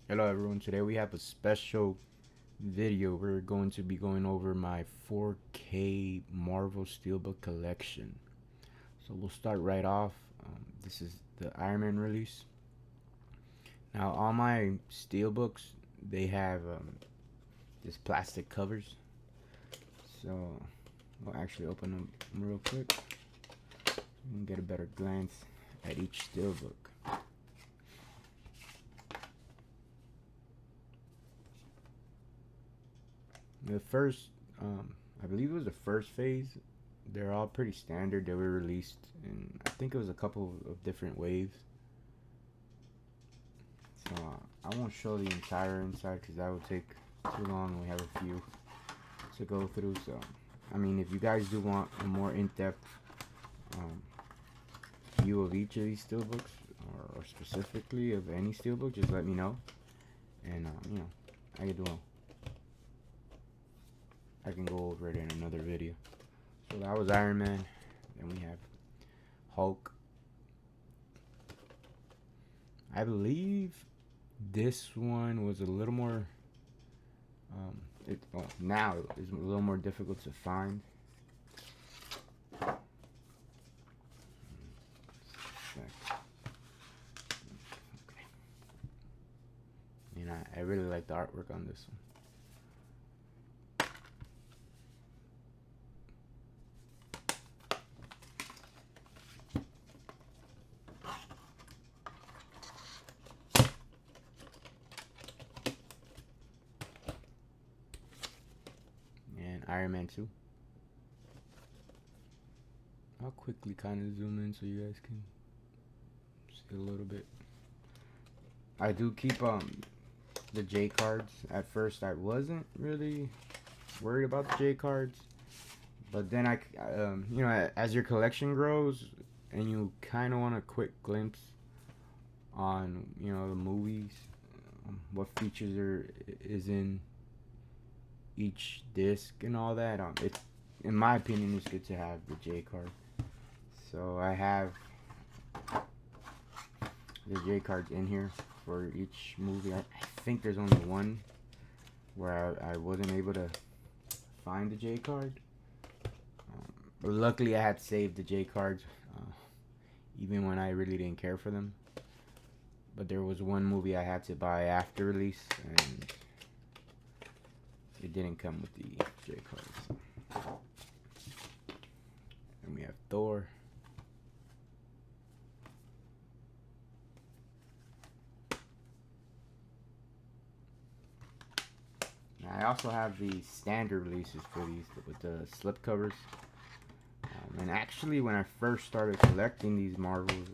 Hello everyone, today we have a special video. We're going to be going over my 4K Marvel Steelbook Collection. So we'll start right off. This is the Iron Man release. Now all my Steelbooks, they have this plastic covers. So we'll actually open them real quick and get a better glance at each Steelbook. The first, I believe it was the first phase. They're all pretty standard. They were released in, I think it was a couple of different waves. So I won't show the entire inside because that would take too long. We have a few to go through. So, I mean, if you guys do want a more in-depth um, view of each of these steelbooks, or specifically of any steelbook, just let me know, and I can do I can go over it in another video. So that was Iron Man. Then we have Hulk. I believe this one was a little more. Now it's a little more difficult to find. Okay. And I really like the artwork on this one. And Iron Man 2. I'll quickly kind of zoom in so you guys can see a little bit. I do keep the J cards. At first I wasn't really worried about the J cards, but then as your collection grows and you kind of want a quick glimpse on the movies, what features is in each disc and all that, it's, in my opinion, it's good to have the J card. So I have the J cards in here for each movie. I think there's only one where I wasn't able to find the J card. But luckily I had saved the J cards, even when I really didn't care for them. But there was one movie I had to buy after release, and it didn't come with the J cards. And we have Thor. I also have the standard releases for these with the slip covers. And actually, when I first started collecting these Marvels,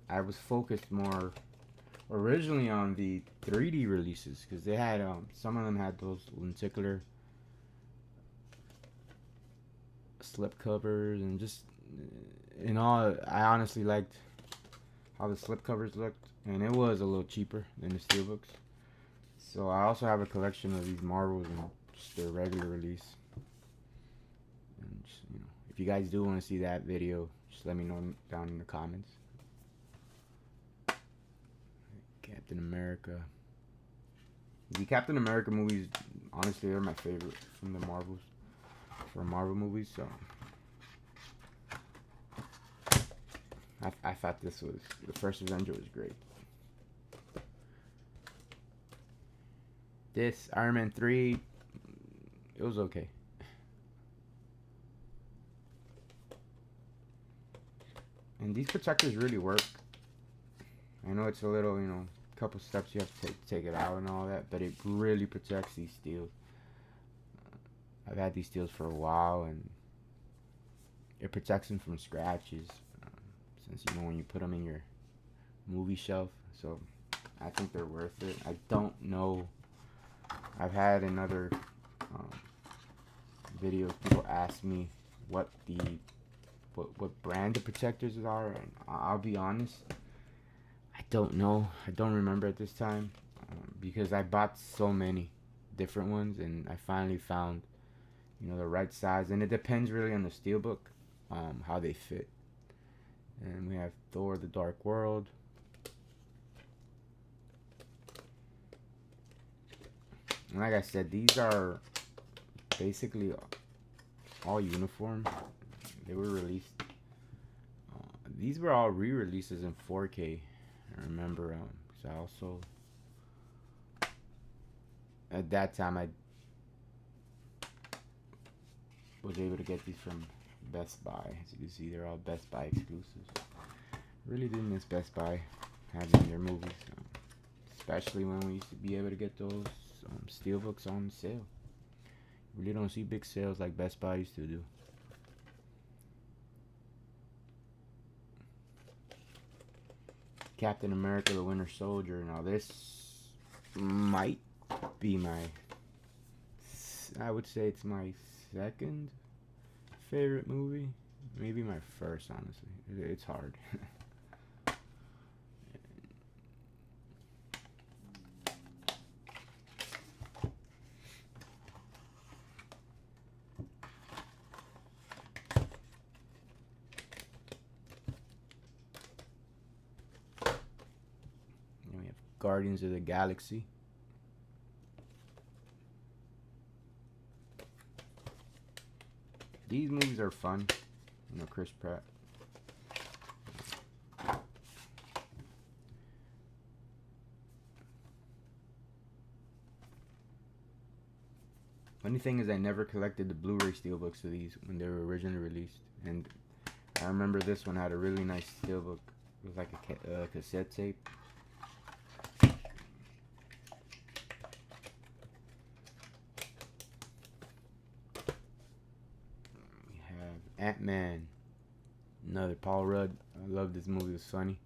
I was focused more originally on the 3D releases because they had some of them had those lenticular slip covers, and just in all, I honestly liked how the slip covers looked, and it was a little cheaper than the steelbooks. So I also have a collection of these Marvels and just their regular release. And just, if you guys do want to see that video, just let me know down in the comments. Captain America. The Captain America movies, honestly, they're my favorite from the Marvels, for Marvel movies. So I thought this was, the first Avenger was great. This Iron Man 3, it was okay. And these protectors really work. I know it's a little, couple steps you have to take it out and all that, but it really protects these steels. I've had these steels for a while, and it protects them from scratches, since when you put them in your movie shelf. So I think they're worth it. I don't know. I've had in other videos people ask me what brand the protectors are, and I'll be honest, I don't know. I don't remember at this time, because I bought so many different ones, and I finally found the right size, and it depends really on the steelbook, how they fit. And we have Thor: The Dark World. And like I said, these are basically all uniform. They were released. These were all re-releases in 4K. I remember, because I also at that time I was able to get these from Best Buy. As you can see, they're all Best Buy exclusives. Really did miss Best Buy having their movies, especially when we used to be able to get those steelbooks on sale. Really don't see big sales like Best Buy used to do. Captain America: The Winter Soldier. Now this might be I would say it's my second favorite movie. Maybe my first, honestly. It's hard. We have Guardians of the Galaxy. These movies are fun. You know, Chris Pratt. Funny thing is, I never collected the Blu-ray steelbooks of these when they were originally released, and I remember this one had a really nice steelbook. It was like a cassette tape. We have Ant-Man, another Paul Rudd. I love this movie. It was funny.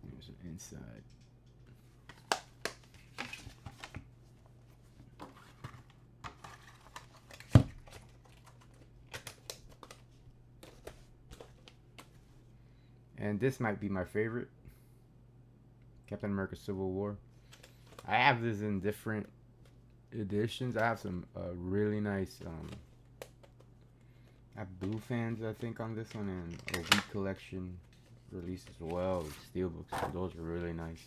There's an inside. And this might be my favorite. Captain America: Civil War. I have this in different editions. I have some really nice I have blue fans, I think, on this one, and a Wheat Collection release as well with steelbooks. So those are really nice.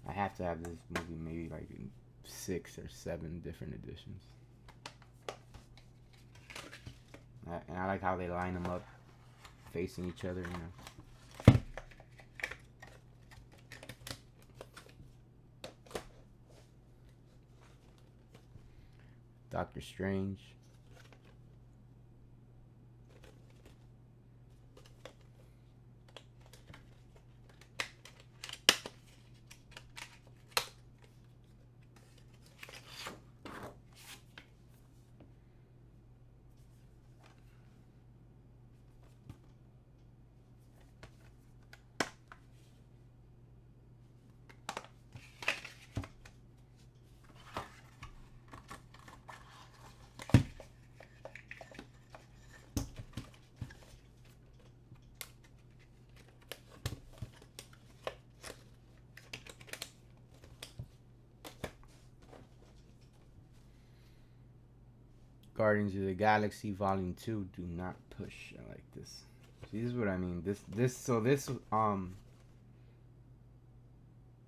I have to have this movie maybe like in 6 or 7 different editions. And I like how they line them up facing each other, you know. Doctor Strange. Guardians of the Galaxy Volume 2. Do not push. I like this. See, this is what I mean. This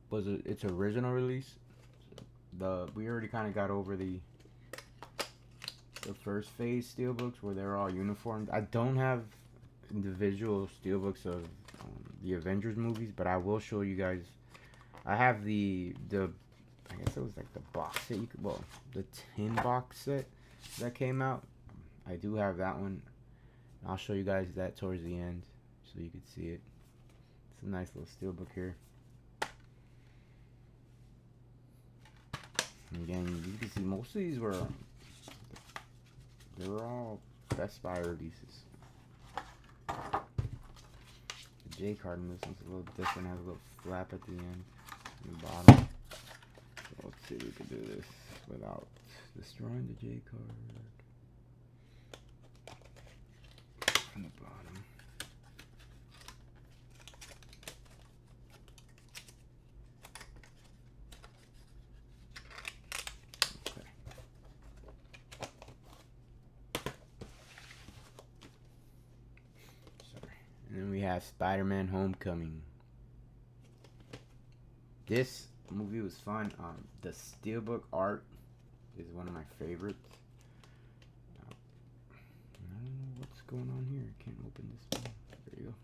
was its original release. We already kind of got over the first phase steelbooks where they're all uniformed. I don't have individual steelbooks of the Avengers movies, but I will show you guys. I have the I guess it was like the box set. The tin box set that came out. I do have that one. I'll show you guys that towards the end so you can see it. It's a nice little steelbook here. And again, you can see most of these were all Best Buy releases. The J card in this one's a little different. It has a little flap at the end and the bottom. So let's see if we can do this without destroying the J card. From the bottom. And then we have Spider-Man Homecoming. This movie was fun. The Steelbook art is one of my favorites. I don't know what's going on here. I can't open this one. There you go.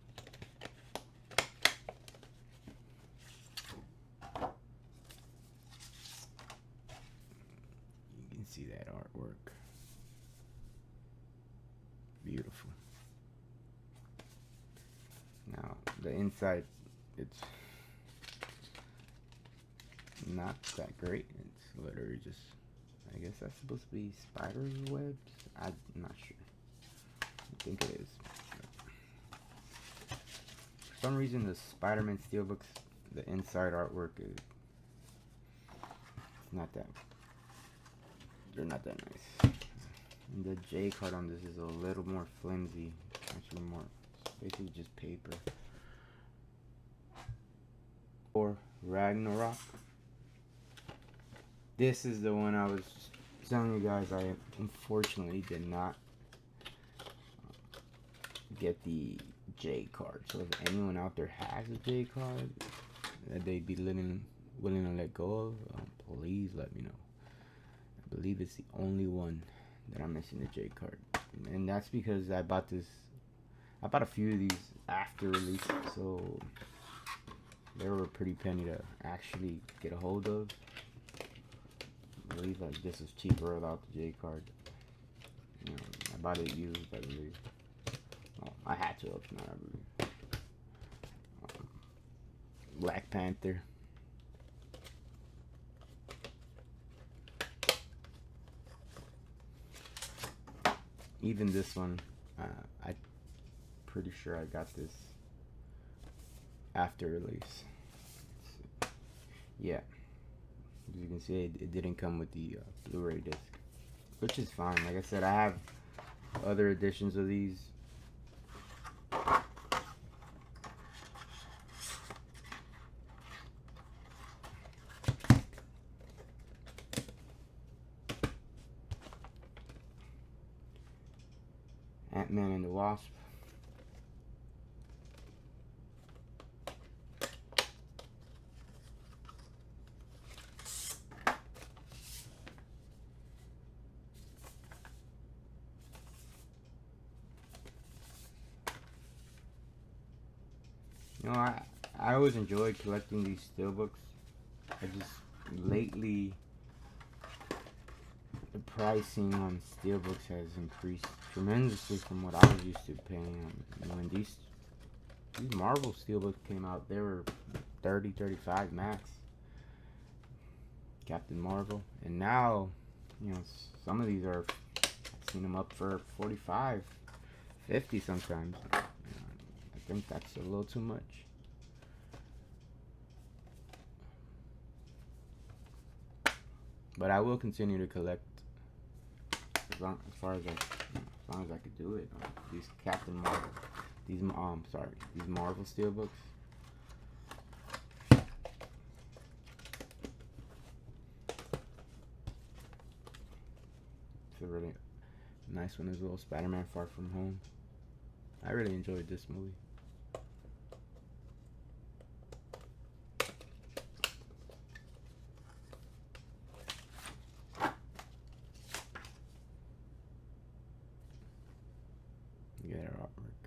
You can see that artwork. Beautiful. Now, the inside, it's not that great. It's literally just, I guess that's supposed to be spider webs. I'm not sure. I think it is. For some reason, the Spider-Man Steelbooks, the inside artwork is not that. They're not that nice. And the J card on this is a little more flimsy. Actually, more. It's basically just paper. Or Ragnarok. This is the one I was telling you guys I unfortunately did not get the J card. So if anyone out there has a J card that they'd be willing to let go of, please let me know. I believe it's the only one that I'm missing the J card, and that's because I bought a few of these after release, so they were a pretty penny to actually get a hold of. I believe like this was cheaper without the J card. You know, I bought it used, I believe. Well, I had to, if not, I believe. Black Panther. Even this one, I'm pretty sure I got this after release. Yeah. As you can see, it didn't come with the Blu-ray disc, which is fine. Like I said, I have other editions of these. Ant-Man and the Wasp. You know, I always enjoyed collecting these steelbooks. I just lately the pricing on steelbooks has increased tremendously from what I was used to paying. When these Marvel steelbooks came out, they were 30, 35 max. Captain Marvel, and now, you know, some of these are, I've seen them up for 45, 50 sometimes. I think that's a little too much. But I will continue to collect as long as I could do it. These Captain Marvel, these Marvel steelbooks. It's a really nice one as well. Spider-Man Far From Home. I really enjoyed this movie. Yeah, that artwork.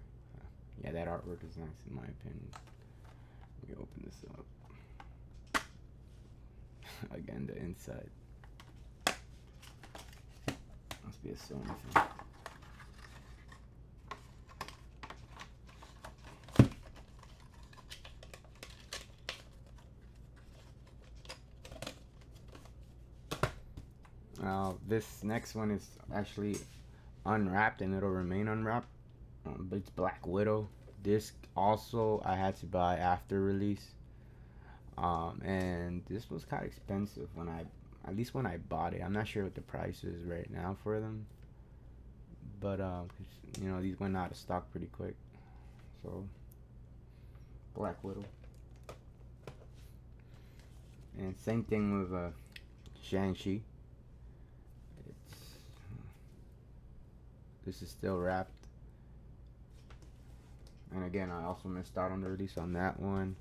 Yeah, that artwork is nice in my opinion. Let me open this up. Again, the inside. Must be a Sony thing. This next one is actually unwrapped and it'll remain unwrapped. But it's Black Widow. This also I had to buy after release. And this was kind of expensive at least when I bought it. I'm not sure what the price is right now for them. But, you know, these went out of stock pretty quick. So, Black Widow. And same thing with Shang-Chi. This is still wrapped. And again, I also missed out on the release on that one.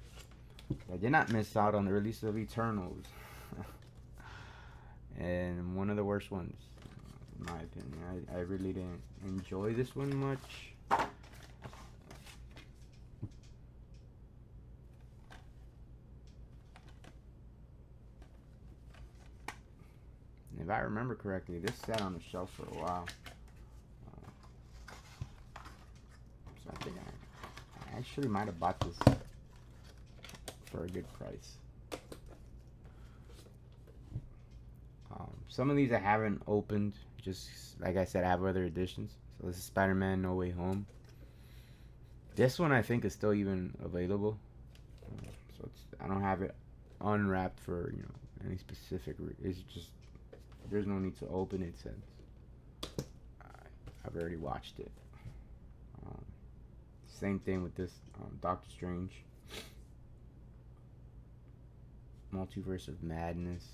I did not miss out on the release of Eternals. And one of the worst ones, in my opinion. I really didn't enjoy this one much. If I remember correctly, this sat on the shelf for a while. So I think I actually might have bought this for a good price. Some of these I haven't opened. Just like I said, I have other editions. So this is Spider-Man No Way Home. This one I think is still even available. So I don't have it unwrapped for any specific. It's just there's no need to open it since I've already watched it. Same thing with this Doctor Strange. Multiverse of Madness.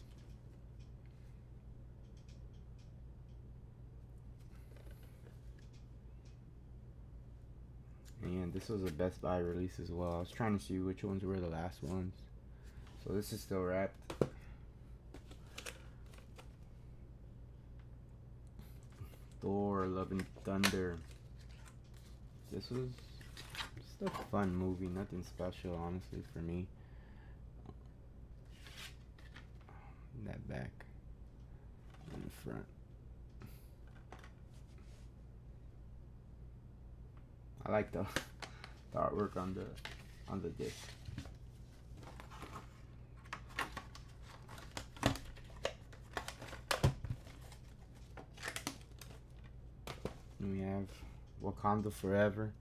And this was a Best Buy release as well. I was trying to see which ones were the last ones. So this is still wrapped. Thor, Love and Thunder. This was just a fun movie. Nothing special, honestly, for me. That back and the front. I like the artwork on the disc. And we have Wakanda Forever.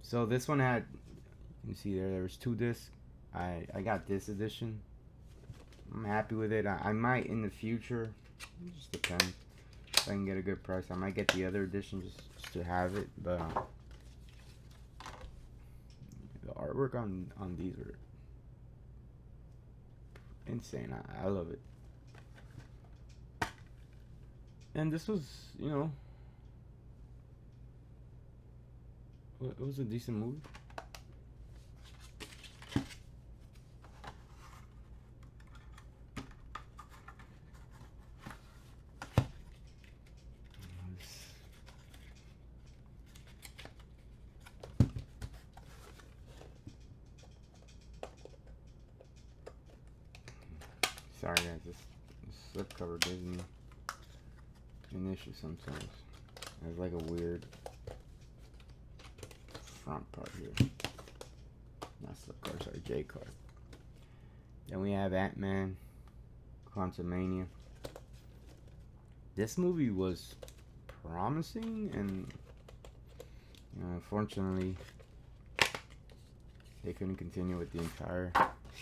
So this one had, you can see there was 2 discs. I got this edition. I'm happy with it. I might in the future. It just depends. If I can get a good price, I might get the other edition just to have it. But the artwork on these are insane. I love it. And this was, it was a decent movie. Sorry guys, this slipcover gives me an issue sometimes. It has like a weird front part here. Not slipcover, sorry, J card. Then we have Ant-Man, Quantumania. This movie was promising, and unfortunately they couldn't continue with the entire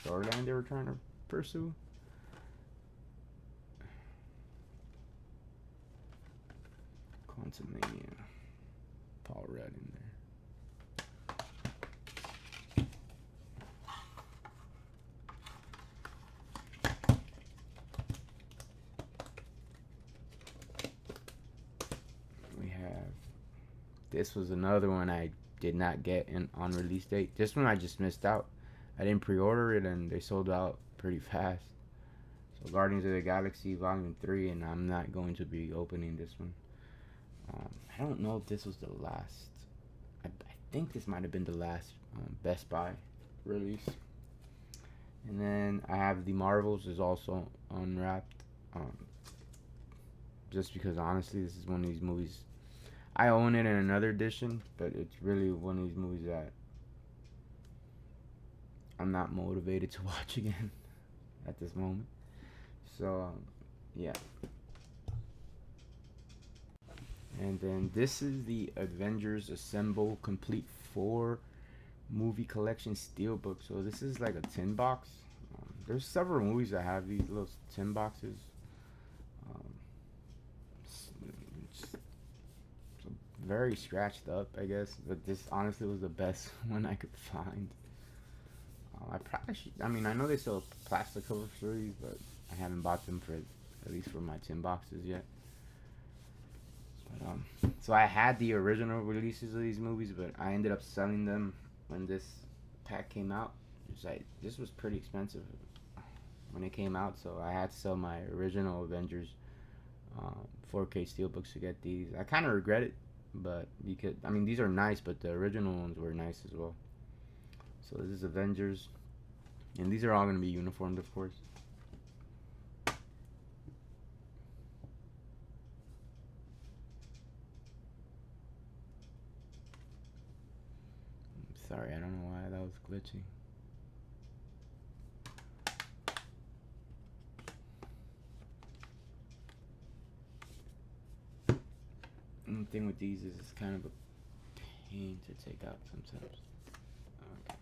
storyline they were trying to pursue. Quantumania. Paul Rudd in there. We have, this was another one I did not get on release date. This one I just missed out. I didn't pre-order it and they sold out pretty fast. So Guardians of the Galaxy Volume 3, and I'm not going to be opening this one. I don't know if this was the last. I think this might have been the last Best Buy release. And then I have the Marvels is also unwrapped. Just because honestly, this is one of these movies. I own it in another edition, but it's really one of these movies that I'm not motivated to watch again at this moment. So, yeah. And then this is the Avengers Assemble Complete 4 movie collection steelbook. So this is like a tin box. There's several movies that have these little tin boxes. It's very scratched up, I guess. But this honestly was the best one I could find. I probably should, I mean, I know they sell plastic covers for these, but I haven't bought them for at least for my tin boxes yet. So I had the original releases of these movies, but I ended up selling them when this pack came out. It's like this was pretty expensive when it came out, so I had to sell my original Avengers 4K steelbooks to get these. I kind of regret it, but because I mean these are nice, but the original ones were nice as well. So this is Avengers, and these are all gonna be uniformed, of course. Sorry, I don't know why that was glitchy. And the thing with these is it's kind of a pain to take out sometimes. Okay.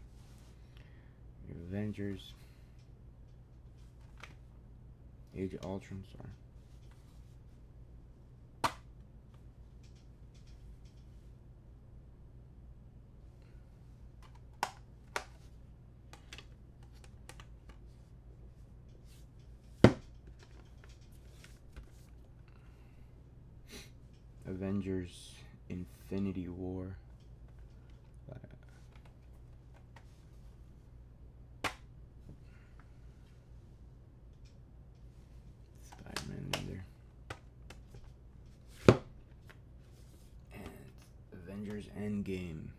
Your Avengers. Age of Ultron, sorry. Avengers Infinity War. Spider-Man in there. And Avengers Endgame.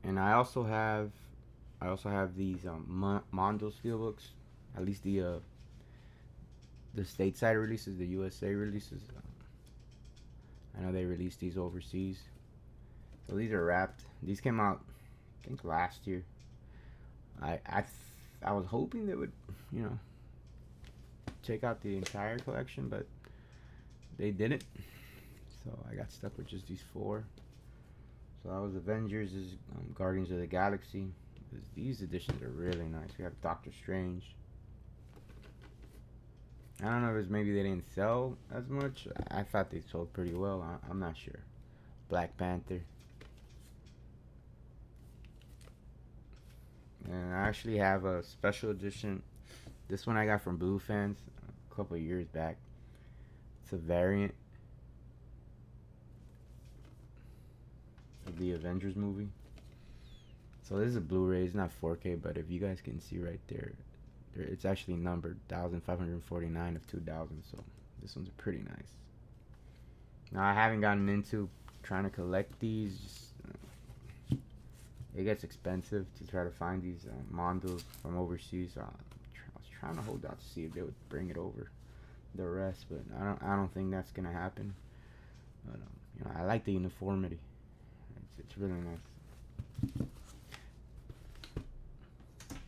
And I also have these Mondo steelbooks, at least the stateside releases, the USA releases. I know they released these overseas. So these are wrapped. These came out, I think, last year. I was hoping they would, you know, check out the entire collection, but they didn't. So I got stuck with just these four. So that was Avengers, is Guardians of the Galaxy. These editions are really nice. We have Doctor Strange. I don't know if it's maybe they didn't sell as much. I thought they sold pretty well. I'm not sure. Black Panther. And I actually have a special edition. This one I got from Blue Fans a couple of years back. It's a variant of the Avengers movie. So this is a Blu-ray. It's not 4K, but if you guys can see right there, it's actually numbered 1549 of 2000. So this one's pretty nice. Now I haven't gotten into trying to collect these. It gets expensive to try to find these Mondos from overseas. So I was trying to hold out to see if they would bring it over the rest, but I don't think that's gonna happen. But you know, I like the uniformity. It's really nice.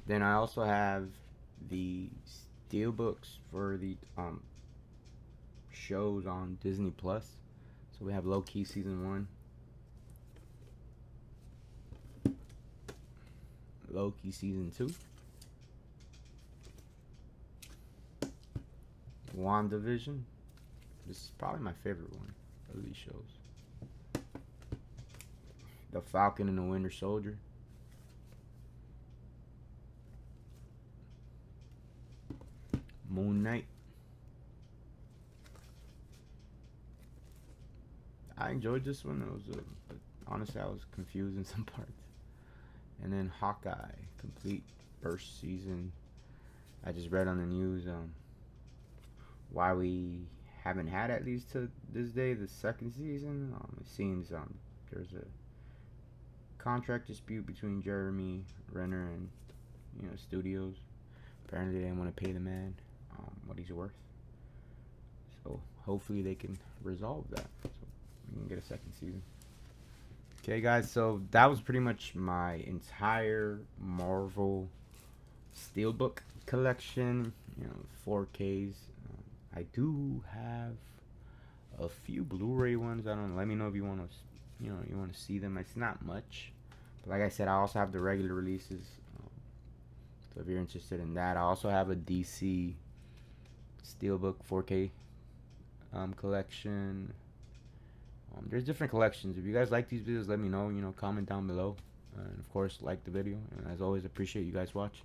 Then I also have the steelbooks for the shows on Disney Plus. So we have Loki season 1, Loki season 2, WandaVision. This is probably my favorite one of these shows. The Falcon and the Winter Soldier. Moon Knight. I enjoyed this one. But honestly, I was confused in some parts. And then Hawkeye, complete first season. I just read on the news why we haven't had, at least to this day, the second season. It seems there's a contract dispute between Jeremy Renner and studios. Apparently, they didn't want to pay the man what he's worth. So hopefully they can resolve that, so we can get a second season. Okay, guys, so that was pretty much my entire Marvel Steelbook collection. 4Ks. I do have a few Blu-ray ones. I don't know. Let me know if you want to, you want to see them. It's not much, but like I said, I also have the regular releases. So if you're interested in that, I also have a DC Steelbook 4K collection. There's different collections. If you guys like these videos, let me know. Comment down below. And of course, like the video. And as always, appreciate you guys watching.